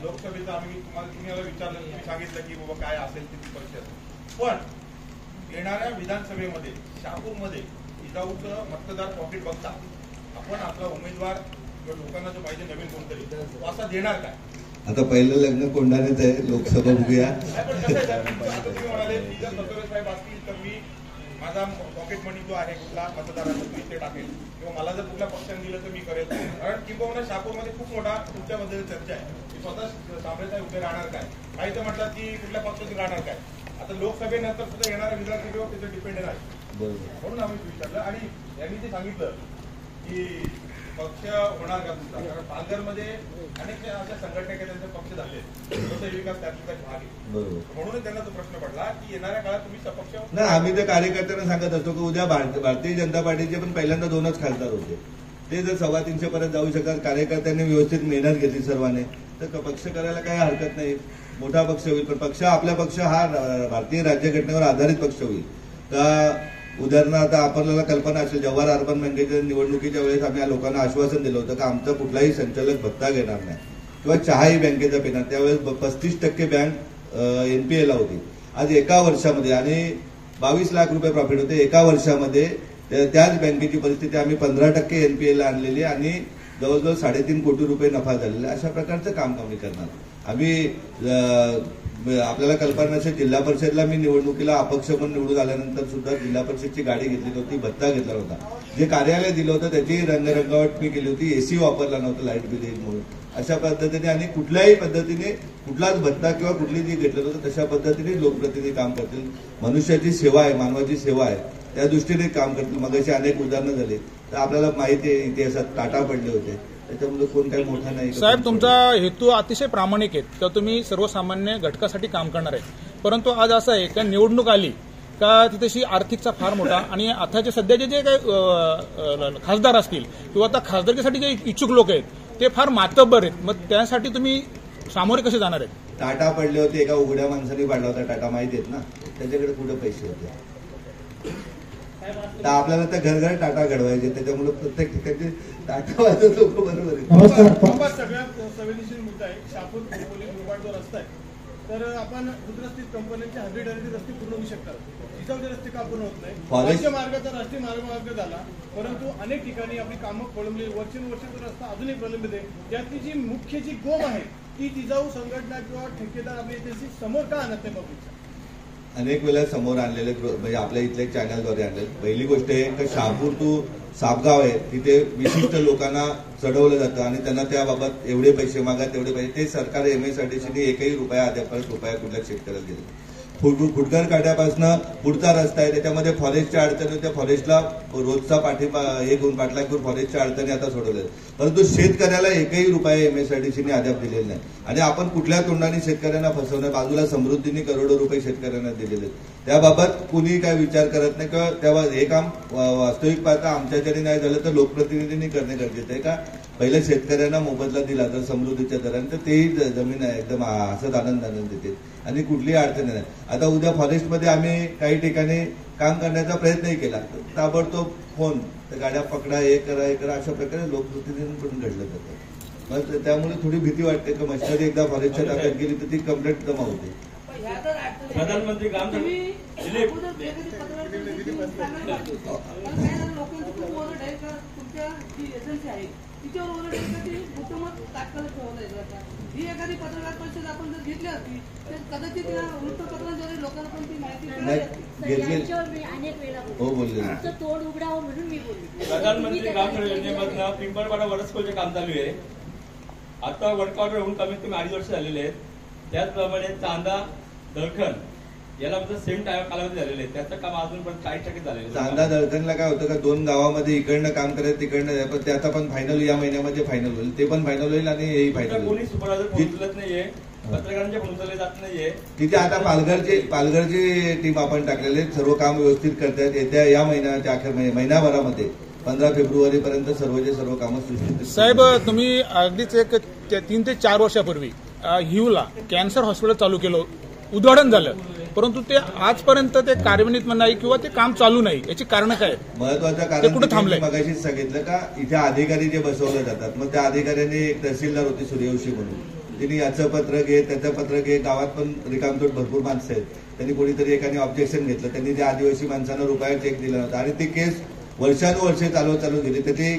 लोकसभेचं तुम्ही विचारलं, तुम्ही सांगितलं की बाबा काय असेल ती परिषद. पण येणाऱ्या विधानसभेमध्ये शहापूरमध्ये जिजाऊचं मतदार पॉकेट बघता आपण आपला उमेदवार किंवा लोकांना जो पाहिजे नवीन कोणतरी असा देणार काय? आता पहिलं लग्न कोंढाण्यात आहे, लोकसभा बघूया. तुम्ही म्हणाले साहेब असतील तर मी माझा पॉकेट मनी जो आहे कुठला मतदाराचा तो इथे टाकेल, किंवा मला जर कुठल्या पक्षाने दिलं तर मी करेल. कारण किंबहुना शहापूरमध्ये खूप मोठा तुमच्याबद्दल चर्चा आहे की स्वतः साबळे साहेब उभे राहणार काय, काही तर म्हणतात की कुठल्या पक्षाचे राहणार काय. आता लोकसभेनंतर सुद्धा येणाऱ्या विधानसभेवर त्याचं डिपेंडेंट आहे. म्हणून आम्ही विचारलं. आणि यांनी जे सांगितलं की पक्ष होणार का तुमचा? कारण पालघरमध्ये अनेक अशा संघटना काही त्यांचे पक्ष झाले, लोकशाही विकास त्यातला भाग आहे. बरोबर. म्हणून त्यांना तो प्रश्न पडला की येणाऱ्या काळात तुम्ही सपक्ष नाही, आम्ही त्या कार्यकर्त्यांना सांगत असतो की उद्या भारतीय जनता पार्टीचे पण पहिल्यांदा 2च खासदार होते. ते जर 350 पर्यंत जाऊ शकतात, कार्यकर्त्यांनी व्यवस्थित मेहनत घेतली सर्वांनी, तर पक्ष करायला काही हरकत नाही. मोठा पक्ष होईल, पण आपला पक्ष हा भारतीय राज्यघटनेवर आधारित पक्ष होईल का? उदाहरणार्थ आपल्याला कल्पना असेल, जवाहर अर्बन बँकेच्या निवडणुकीच्या वेळेस आम्ही या लोकांना आश्वासन दिलं होतं की आमचा कुठलाही संचालक भत्ता घेणार नाही किंवा चहाही बँकेचा पिणार. त्यावेळेस 35% बँक एनपीएला होती. आज एका वर्षामध्ये, आणि 22 लाख रुपये प्रॉफिट होते एका वर्षामध्ये, त्याच बँकेची परिस्थिती आम्ही 15% एनपीएला आणलेली आणि जवळजवळ 3.5 कोटी रुपये नफा झालेला. अशा प्रकारचं काम आम्ही करणार. आम्ही आपल्याला कल्पना नसेल, जिल्हा परिषदला मी निवडणुकीला अपक्ष म्हणून निवडून आल्यानंतर सुद्धा जिल्हा परिषदची गाडी घेतली होती, भत्ता घेतला होता. जे कार्यालय दिलं होतं त्याची रंगरंगावट मी केली होती, एसी वापरला नव्हता लाईट बिल येईल म्हणून. अशा पद्धतीने आणि कुठल्याही पद्धतीने कुठलाच भत्ता किंवा कुठली जी घेतलं होतं तशा पद्धतीने लोकप्रतिनिधी काम करतील. मनुष्याची सेवा आहे, मानवाची सेवा आहे, त्या दृष्टीने काम करतील. मगाशी अनेक उदाहरणं झाली, तर आपल्याला माहिती आहे इतिहासात टाटा पडले होते, त्याच्यामुळे कोण काही मोठा नाही. साहेब, तुमचा हेतू अतिशय प्रामाणिक आहे, तर तुम्ही सर्वसामान्य घटकासाठी काम करणार आहे. परंतु आज असं आहे का, निवडणूक आली का तिथेशी आर्थिकचा फार मोठा, आणि आताचे सध्याचे जे काही खासदार असतील किंवा आता खासदारकीसाठी जे इच्छुक लोक आहेत ते फार मातब्बर आहेत. मग त्यासाठी तुम्ही सामोरे कसे जाणार आहेत? टाटा पडले होते, एका उघड्या माणसाने पाडला होता टाटा, माहिती आहेत ना, त्याच्याकडे कुठे पैसे होते. तर आपल्याला तर घर घर टाटा घडवायचे, त्याच्यामुळे प्रत्येक ठिकाणी टाटावाले लोक बरोबर आहेत. सगळ्यात संवेदनशील मुद्दा आहे शहापूर खोपोली मुरबाड जो रस्ता आहे, तर आपण दुरस्थित कंपन्यांचे 100 रस्ते पूर्ण होऊ शकतात, जिजाऊचे रस्ते का पूर्ण होत नाही? राज्य मार्गाचा राष्ट्रीय मार्ग झाला, परंतु अनेक ठिकाणी आपली कामं खोळंबली, वर्षानुवर्षाचा रस्ता अजूनही प्रलंबित आहे. त्यातली जी मुख्य जी गोम आहे ती जिजाऊ संघटना किंवा ठेकेदार आपल्या इथे समोर का आणत नाही पब्लिकच्या? अनेक वेळा समोर आणलेले, म्हणजे आपल्या इथल्या चॅनलद्वारे आणले. पहिली गोष्ट आहे की शहापूर टू सापगाव आहे, तिथे विशिष्ट लोकांना चढवलं जातं आणि त्यांना त्याबाबत एवढे पैसे मागा तेवढे पैसे, ते सरकार एमएसआरटीसीने एकही रुपया अद्यापर्यंत रुपया कुठल्या शेतकऱ्याला दिले. फुटकर काढ्यापासून पुढचा रस्ता आहे, त्याच्यामध्ये फॉरेस्टच्या अडचणी, त्या फॉरेस्टला रोजचा पाठिंबा हे घेऊन पाठलाग करून फॉरेस्टच्या अडचणी आता सोडवल्या, परंतु शेतकऱ्याला एकही रुपया एमएसआरटीसीने अद्याप दिलेला नाही. आणि आपण कुठल्या तोंडाने शेतकऱ्यांना फसवणं, बाजूला समृद्धीने करोडो रुपये शेतकऱ्यांना दिलेले, त्याबाबत कुणी काय विचार करत नाही. किंवा तेव्हा हे काम वास्तविक पाहता आमच्याकडे नाही झालं तर लोकप्रतिनिधींनी करणे गरजेचं आहे का? पहिल्या शेतकऱ्यांना मोबदला दिला तर समृद्धीच्या दराने, तर तेही जमीन एकदम असंच आनंदाने देते आणि कुठलीही अडचण नाही. आता उद्या फॉरेस्टमध्ये आम्ही काही ठिकाणी काम करण्याचा प्रयत्नही केला, ताबडतोब फोन, तर गाड्या पकडा, हे करा, अशा प्रकारे लोकप्रतिनिधींकडून घडलं जातं. मग त्यामुळे थोडी भीती वाटते की मशिनरी एकदा फॉरेस्टच्या ताब्यात गेली तर ती कंप्लेंट जमा होते. प्रधानमंत्री काम तिच्यावर ओरड तात्काळ ही एखादी पत्रकार परिषद आपण जर घेतली असती तर कदाचित वृत्तपत्रांद्वारे लोकांना पण ती माहिती हो बोलले. तोड उघडावं म्हणून मी बोलले. प्रधानमंत्री ग्राम योजनेमधनं पिंपळपाडा वडसकोलचे काम चालू आहे. आता वर्कआउट होऊन कमीत कमी 2.5 वर्ष झालेले आहेत. त्याचप्रमाणे चांदा दळखण याला सेम कालावधी झालेले आहे, त्याचं काम अजून पण 40% झालेलं. चांदा दळखणला काय होतं का 2 गावामध्ये इकडनं काम करायचं तिकडनं, पण ते आता पण फायनल या महिन्यामध्ये फायनल होईल, ते पण फायनल होईल आणि हेही फायनल होईल. कोणी सुपरवायझर उचलत नाहीये, पत्रकारांचे पण उचलले जात नाहीये. तिथे आता पालघरची टीम आपण टाकलेले, सर्व काम व्यवस्थित करतात. येत्या या महिन्याच्या अखेर महिन्याभरामध्ये 15 फेब्रुवारीपर्यंत सर्वचे सर्व कामं सुनिश्चित. साहेब, तुम्ही अगदीच एक 3 ते 4 वर्षापूर्वी हिवला कॅन्सर हॉस्पिटल चालू केलं, उद्घाटन झालं, परंतु ते आजपर्यंत ते कार्यान्वित नाही किंवा ते काम चालू नाही. याची कारण काय? महत्वाचं कारण कुठे थांबलंय? मगाशीच सांगितलं का इथे अधिकारी जे बसवले जातात, मग त्या अधिकाऱ्यांनी एक तहसीलदार होती सूर्यवंशी म्हणून, तिने याचं पत्र घे त्याचं पत्र घे, गावात पण रिकामतोड भरपूर माणसं आहेत, त्यांनी कोणीतरी एकाने ऑब्जेक्शन घेतलं, त्यांनी त्या आदिवासी माणसांना रुपया चेक दिला नव्हता आणि ती केस वर्षानुवर्षे चालू गेली. त्याची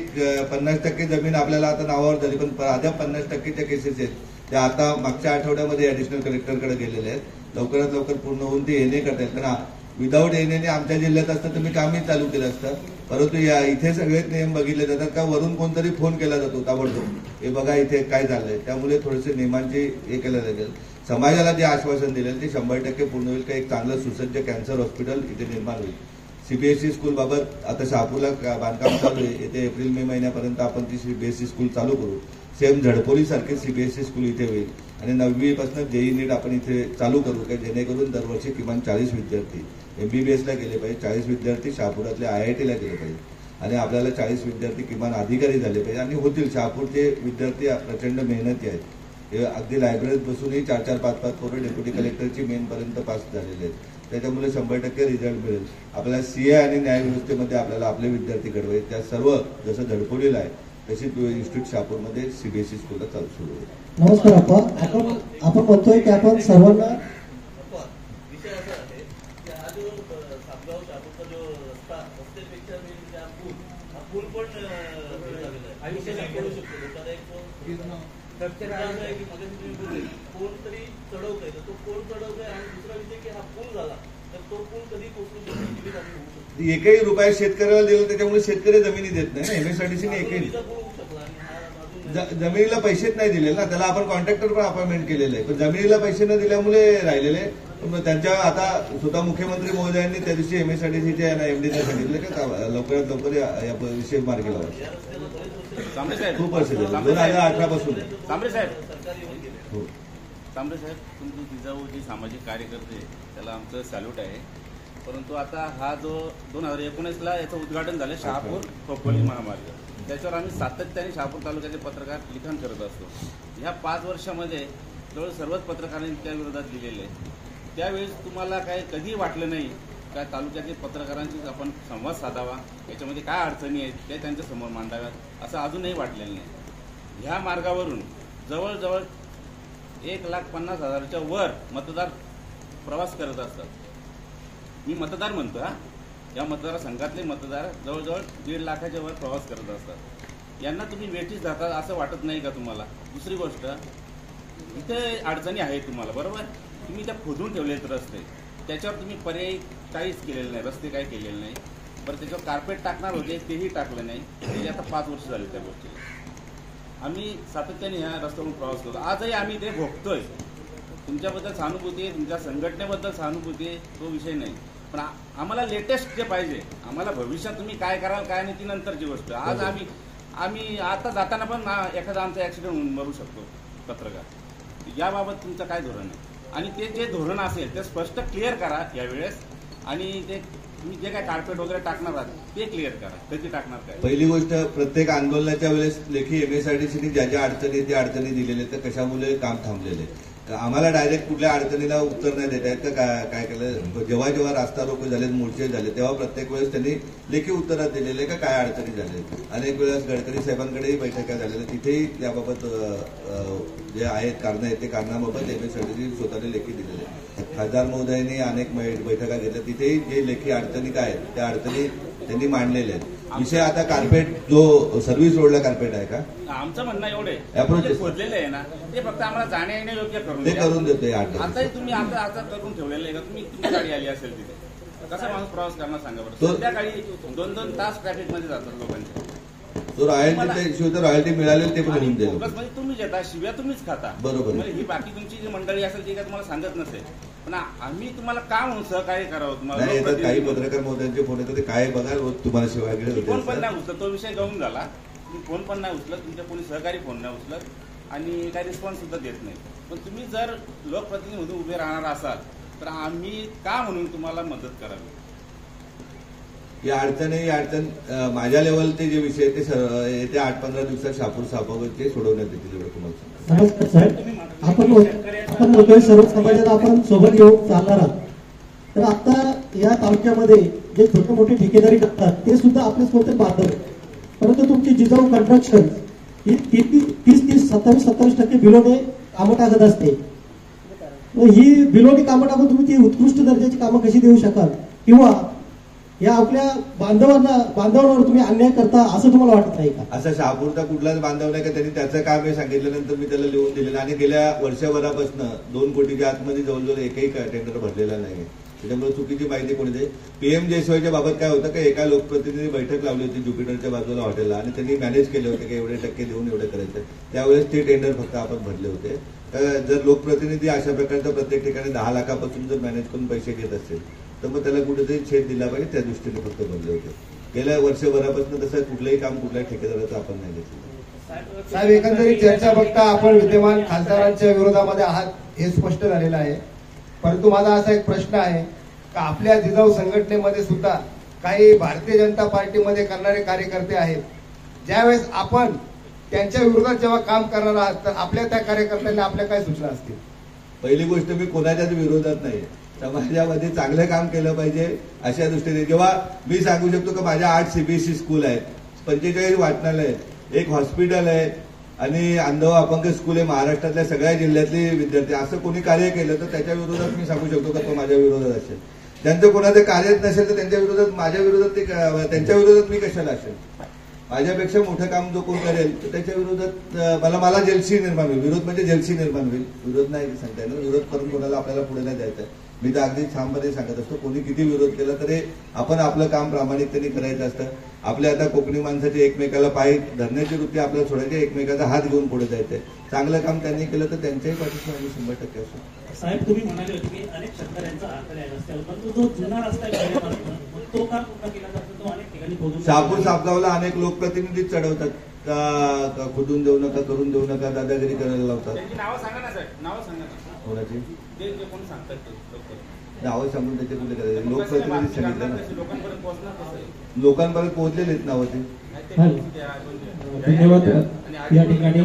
50% जमीन आपल्याला आता नावावर झाली, पण अद्याप 50%च्या केसेस आहेत त्या आता मागच्या आठवड्यामध्ये ऍडिशनल कलेक्टरकडे गेलेले आहेत. लवकरात लवकर पूर्ण होऊन ते एनए करतायत, कारण विदाऊट एनएने आमच्या जिल्ह्यात असतं तर मी कामही चालू केलं असतं. परंतु इथे सगळेच नियम बघितले जातात का वरून कोणतरी फोन केला जातो ताबडतोब, हे बघा इथे काय झालंय. त्यामुळे थोडेसे नियमांचे हे केलं लागेल. समाजाला जे आश्वासन दिलेलं ते 100% पूर्ण होईल का एक चांगलं सुसज्ज कॅन्सर हॉस्पिटल इथे निर्माण होईल. सीबीएसई स्कूल बाबत आता शहापूरला बांधकाम चालू आहे. येते एप्रिल मे महिन्यापर्यंत आपण ती सीबीएसई स्कूल चालू करू. सेम झडपोली सारखे सीबीएसई स्कूल इथे होईल आणि 9वी पासून जेई नीट आपण इथे चालू करू की जेणेकरून दरवर्षी किमान 40 विद्यार्थी MBBSला गेले पाहिजे, 40 विद्यार्थी शहापुरातल्या IITला गेले पाहिजे आणि आपल्याला 40 विद्यार्थी किमान अधिकारी झाले पाहिजे आणि होतील. शहापूरचे विद्यार्थी प्रचंड मेहनती आहेत. हे अगदी लायब्ररीत बसूनही 4-4, 5-5 पोरं डेप्युटी कलेक्टरची मेनपर्यंत पास झालेले आहेत. त्याच्यामुळे 100% रिझल्ट मिळेल. आपल्याला CA आणि न्याय व्यवस्थेमध्ये आपल्याला आपले विद्यार्थी घडवायचे. त्या सर्व जसं धडपडीला आहे तशी इन्स्टिट्यूट शहापूरमध्ये CBSE स्कूलला चालू सुरू होईल. नमस्कार आपण म्हणतोय की आपण सर्वांना विषय असा आहे की हा जो सापगाव शहापूरचा जो रस्त्यापेक्षा हा पूल पण आयुष्याला करू शकतो. लोकांना एक तुम्ही बोलले कोणतरी चढवतोय तर तो कोण चढवतोय आणि दुसरा विषय की हा पूल झाला तर तो पूल कधी पोहोचू शकतो. एकही रुपया शेतकऱ्याला दिला त्याच्यामुळे शेतकरी जमिनी देत नाही ना. MSRDCने एकही जमिनीला पैसेच नाही दिले ना. त्याला आपण कॉन्ट्रॅक्टर पण अपॉइंटमेंट केलेले आहे पण जमिनीला पैसे न दिल्यामुळे राहिलेले. त्यांच्या आता स्वतः मुख्यमंत्री महोदयांनी त्या दिवशी MSRDCच्या MDने सांगितलं की लवकरात लवकर या विषय मार्गी लावा. खूप वर्ष झाले 2018 पासून. तांबरे साहेब तुमचं जिजाऊ जे सामाजिक कार्यकर्ते त्याला आमचं सॅल्यूट आहे. परंतु आता हा जो 2019ला याचं उद्घाटन झालं शहापूर खोपोली महामार्ग, त्याच्यावर आम्ही सातत्याने शहापूर तालुक्याचे पत्रकार लिखाण करत असतो. ह्या 5 वर्षामध्ये जवळ सर्वच पत्रकारांनी त्या विरोधात दिलेले. त्यावेळेस तुम्हाला काय कधी वाटलं नाही काय तालुक्यातील पत्रकारांशी आपण संवाद साधावा, याच्यामध्ये काय अडचणी आहेत ते त्यांच्या समोर मांडाव्यात असं अजूनही वाटलेलं नाही. ह्या मार्गावरून जवळजवळ 1,50,000च्या वर मतदार प्रवास करत असतात. मी मतदार म्हणतो हा. या मतदारसंघातले मतदार जवळजवळ 1.5 लाखाच्या वर प्रवास करत असतात. यांना तुम्ही वेठीस जातात असं वाटत नाही का तुम्हाला? दुसरी गोष्ट इथे अडचणी आहेत तुम्हाला बरोबर. तुम्ही त्या खोदून ठेवलेत रस्ते, त्याच्यावर तुम्ही पर्यायी काहीच केलेलं नाही. रस्ते काही केलेले नाही. बरं त्याच्यावर कार्पेट टाकणार होते तेही टाकलं नाही. ते आता 5 वर्ष झाले त्या गोष्टीला. आम्ही सातत्याने ह्या रस्त्यावरून प्रवास करतो. आजही आम्ही ते भोगतोय. तुमच्याबद्दल सहानुभूती आहे, तुमच्या संघटनेबद्दल सहानुभूती आहे, तो विषय नाही. पण आम्हाला लेटेस्ट जे पाहिजे, आम्हाला भविष्यात तुम्ही काय कराल काय नाही ती नंतरची गोष्ट. आज आम्ही आता जाताना पण एखादा आमचा ऍक्सिडेंट होऊन मरू शकतो पत्रकार. याबाबत तुमचं काय धोरण आहे आणि ते जे धोरण असेल ते स्पष्ट क्लिअर करा यावेळेस. आणि ते तुम्ही जे काय कार्पेट वगैरे टाकणार आहात ते क्लिअर करा, कधी टाकणार काय. पहिली गोष्ट प्रत्येक आंदोलनाच्या वेळेस लेखी MSRDCने ज्या ज्या अडचणी त्या अडचणी दिलेल्या तर कशामुळे काम थांबलेले. आम्हाला डायरेक्ट कुठल्या अडचणीला उत्तर नाही देत आहेत का काय केलं. जेव्हा जेव्हा रास्ता रोको झाले मोर्चे झाले तेव्हा प्रत्येक वेळेस त्यांनी लेखी उत्तरात दिलेले का काय अडचणी झाले. अनेक वेळेस गडकरी साहेबांकडेही बैठका झालेल्या, तिथेही त्याबाबत जे आहेत कारणं आहेत ते कारणाबाबत MSRDC स्वतःने लेखी दिलेले. खासदार महोदयांनी अनेक बैठका घेतल्या, तिथेही जे लेखी अडचणी काय आहेत त्या अडचणी त्यांनी मांडलेल्या आहेत. विषय आता कार्पेट जो सर्व्हिस रोडला कार्पेट आहे का आमचं म्हणणं एवढे खोदलेलं आहे ना ते फक्त आम्हाला जाण्या येण्या योग्य करून देतोय. आताही तुम्ही आता करून ठेवलेलं आहे का? तुमची गाडी आली असेल तिथे कसा माणूस प्रवास करणार सांगा बरं. संध्याकाळी 2-2 तास ट्रॅफिक मध्ये जातात लोकांचे. तो रॉयल्टी इश्यू तर रॉयल्टी मिळालेली ते पण होऊन देईल. म्हणजे तुम्हीच येता शिव्या तुम्हीच खाता बरोबर. म्हणजे ही बाकी तुमची जी मंडळी असेल ती काय तुम्हाला सांगत नसेल पण आम्ही तुम्हाला का म्हणून सहकार्य करावं. तुम्हाला काही पत्रकार महोदयांचे फोन येतात ते काय बघा रोज तुम्हाला शिवाय फोन पण नाही उचलत. तो विषय गळून झाला. तुम्ही फोन पण नाही उचलत, तुमच्या कोणी सहकारी फोन नाही उचलत आणि काही रिस्पॉन्स सुद्धा देत नाही. पण तुम्ही जर लोकप्रतिनिधी म्हणून उभे राहणार असाल तर आम्ही का म्हणून तुम्हाला मदत करावी. या अडचण माझ्या लेवलचे जे विषय ते येत्या 8-15 दिवसात शहापूर साहेबांचे सोडवण्यात येतील एवढं तुम्हाला सांगतो. नमस्कार साहेब. आपण म्हणतोय सर्व समाजाला आपण सोबत घेऊन चालणार आहात. तर आता या तालुक्यामध्ये जे छोटे मोठे ठेकेदारी करतात ते सुद्धा आपल्या स्वतः बांधव. परंतु तुमची जिजाऊ कन्स्ट्रक्शन ही 30-27% बिलोने कामं टाकत असते. ही बिलोने कामं टाकून तुम्ही ती उत्कृष्ट दर्जाची कामं कशी देऊ शकाल किंवा या आपल्या बांधवांवर तुम्ही अन्याय करता असं तुम्हाला वाटत नाही का? असा शहापूरचा कुठलाच बांधव नाही का त्यांनी त्याचं काम हे सांगितल्यानंतर मी त्याला लिहून दिलेलं आणि गेल्या वर्षभरापासून 2 कोटीच्या आतमध्ये जवळजवळ एकही टेंडर भरलेला नाही. त्याच्यामुळे चुकीची माहिती कोणी दे. PMJSYच्या बाबत काय होतं का एका लोकप्रतिनिधी बैठक लावली होती ज्युपिटरच्या बाजूला हॉटेलला आणि त्यांनी मॅनेज केले होते की एवढे टक्के देऊन एवढे करायचं. त्यावेळेस ते टेंडर फक्त आपण भरले होते. जर लोकप्रतिनिधी अशा प्रकारचं प्रत्येक ठिकाणी 10 लाखापासून जर मॅनेज करून पैसे घेत असतील तर मग त्याला कुठेतरी छेद दिला पाहिजे, त्या दृष्टीने फक्त बनले होते. गेल्या वर्षभरापासून तसं कुठलंही काम कुठल्याही ठेकेदाराचं आपण नाही घेतलं. साहेब, एकंदरीत चर्चा बघता आपण विद्यमान खासदारांच्या विरोधामध्ये आहात हे स्पष्ट झालेलं आहे. परंतु माझा असा एक प्रश्न आहे का आपल्या जिजाऊ संघटनेमध्ये सुद्धा काही भारतीय जनता पार्टीमध्ये करणारे कार्यकर्ते आहेत. ज्यावेळेस आपण त्यांच्या विरोधात जेव्हा काम करणार आहात तर आपल्या त्या कार्यकर्त्यांना आपल्या काय सूचना असतील? पहिली गोष्ट, मी कोणाच्याच विरोधात नाही. समाजामध्ये चांगलं काम केलं पाहिजे अशा दृष्टीने. जेव्हा मी सांगू शकतो की माझ्या 8 CBSE स्कूल आहेत, 45 वाचनालय आहेत, एक हॉस्पिटल आहे आणि अंध अपंग स्कूल आहे. महाराष्ट्रातल्या सगळ्या जिल्ह्यातले विद्यार्थी असं कोणी कार्य केलं तर त्याच्या विरोधात मी सांगू शकतो का तो माझ्या विरोधात असेल. त्यांचं कोणाचं कार्यच नसेल तर त्यांच्या विरोधात माझ्या विरोधात त्यांच्या विरोधात मी कशाला असेल. माझ्यापेक्षा मोठं काम जो कोण करेल तर त्याच्या विरोधात मला जेलसी निर्माण होईल. विरोध म्हणजे जेलसी निर्माण होईल. विरोध नाही सांगता येणार. विरोध करून कोणाला आपल्याला पुढे नाही द्यायचं आहे. मी तर अगदी ठामपणे सांगत असतो, कोणी किती विरोध केला तरी आपण आपलं काम प्रामाणिकतेने करायचं असतं. आपल्या आता कोकणी माणसाचे एकमेकाला पाय धरण्याची वृत्ती आपल्याला सोडायची, एकमेकाचा हात घेऊन पुढे जायचंय. चांगलं काम त्यांनी केलं तर त्यांच्याही पाठीशी आम्ही 100% असतो. साहेब, तुम्ही म्हणाले होते की अनेक शेतकऱ्यांचा आकडा आहे रस्त्यावर, परंतु जो जुना रस्ता आहे तो का पूर्ण केला जातो? तो अनेक ठिकाणी खोदून शहापूर सापगावला अनेक लोकप्रतिनिधीच चढवतात का खोदून देऊ नका, करून देऊ नका, दादागिरी करायला लावतात. नावं सांगा ना साहेब, नावं सांगा ना. कोणाची ते कोण सांगतात ते नावं सांगून त्याचे कुठे करायचे? लोकप्रतिनिधी सांगितलं ना. लोकांपर्यंत पोहोचणार कसं? लोकांपर्यंत पोहोचलेले आहेत नावं ते. धन्यवाद. या ठिकाणी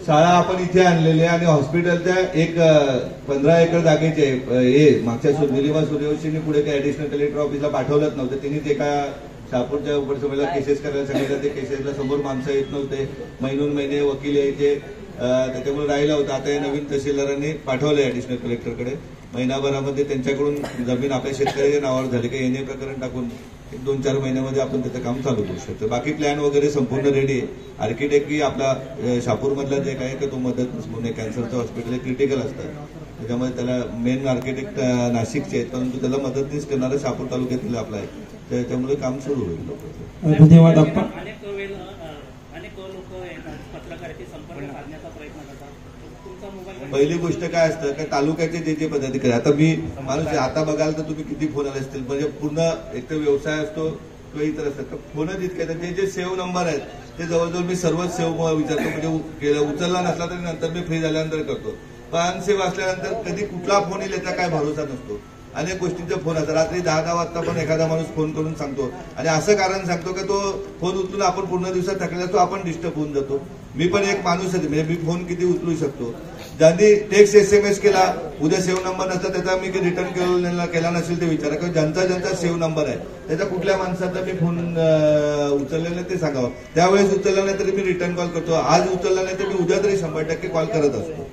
शाळा आपण इथे आणलेली आहे आणि हॉस्पिटलच्या एक 15 एकर जागेचे हे मागच्या निलिमा सूर्यवंशींनी पुढे काही ऍडिशनल कलेक्टर ऑफिसला पाठवलंच नव्हतं. त्यांनीच एका शहापूरच्या उपसभेला केसेस करायला सांगितलं. ते केसेसला समोर माणसं येत नव्हते, महिनून महिने वकील यायचे, त्याच्यामुळे राहिला होता. आता या नवीन तहसीलदारांनी पाठवलंय ऍडिशनल कलेक्टरकडे. महिनाभरामध्ये त्यांच्याकडून जमीन आपल्या शेतकऱ्याच्या नावावर झाली का येणे प्रकरण टाकून 2-4 महिन्यामध्ये आपण त्याचं काम चालू करू शकतो. बाकी प्लॅन वगैरे संपूर्ण रेडी आहे. आर्किटेक्टही आपला शहापूरमधला जे काय की तो मदतनीस म्हणून कॅन्सरचं हॉस्पिटल हे क्रिटिकल असतं, त्याच्यामुळे त्याला मेन आर्किटेक्ट नाशिकचे आहेत, परंतु त्याला मदतनीस करणारा शहापूर तालुक्यातील आपला आहे. त्याच्यामुळे काम सुरू होईल. धन्यवाद. अनेक लोक पत्रकारांशी संपर्क साधण्याचा प्रयत्न करतात. तुमचा मोबाईल पहिली गोष्ट काय असतं की तालुक्याचे जे पदाधिकारी, आता मी माणूस आता बघाल तर तुम्ही किती फोन आले असतील, म्हणजे पूर्ण एक तर व्यवसाय असतो किंवा इतर असतात तर फोन जितके आहेत. जे सेव्ह नंबर आहेत ते जवळजवळ मी सर्वच सेव्ह विचारतो, म्हणजे उचलला नसला तरी नंतर मी फ्री झाल्यानंतर करतो. पण अनसेव्ह असल्यानंतर कधी कुठला फोन येईल याचा काय भरोसा नसतो. अनेक गोष्टींचे फोन असतात. रात्री 10 वाजता पण एखादा माणूस फोन करून सांगतो आणि असं कारण सांगतो की तो फोन उचलून आपण पूर्ण दिवसात थकला तो आपण डिस्टर्ब होऊन जातो. मी पण एक माणूस आहे, म्हणजे मी फोन किती उचलू शकतो. ज्यांनी टेक्स्ट SMS केला, उद्या सेव्ह नंबर नसला त्याचा मी रिटर्न केला नसेल ते विचारा, किंवा ज्यांचा सेव्ह नंबर आहे त्याचा कुठल्या माणसाचा मी फोन उचललेला ते सांगावं. त्यावेळेस उचलला नाही तरी मी रिटर्न कॉल करतो. आज उचलला नाही तर मी उद्या तरी 100% कॉल करत असतो.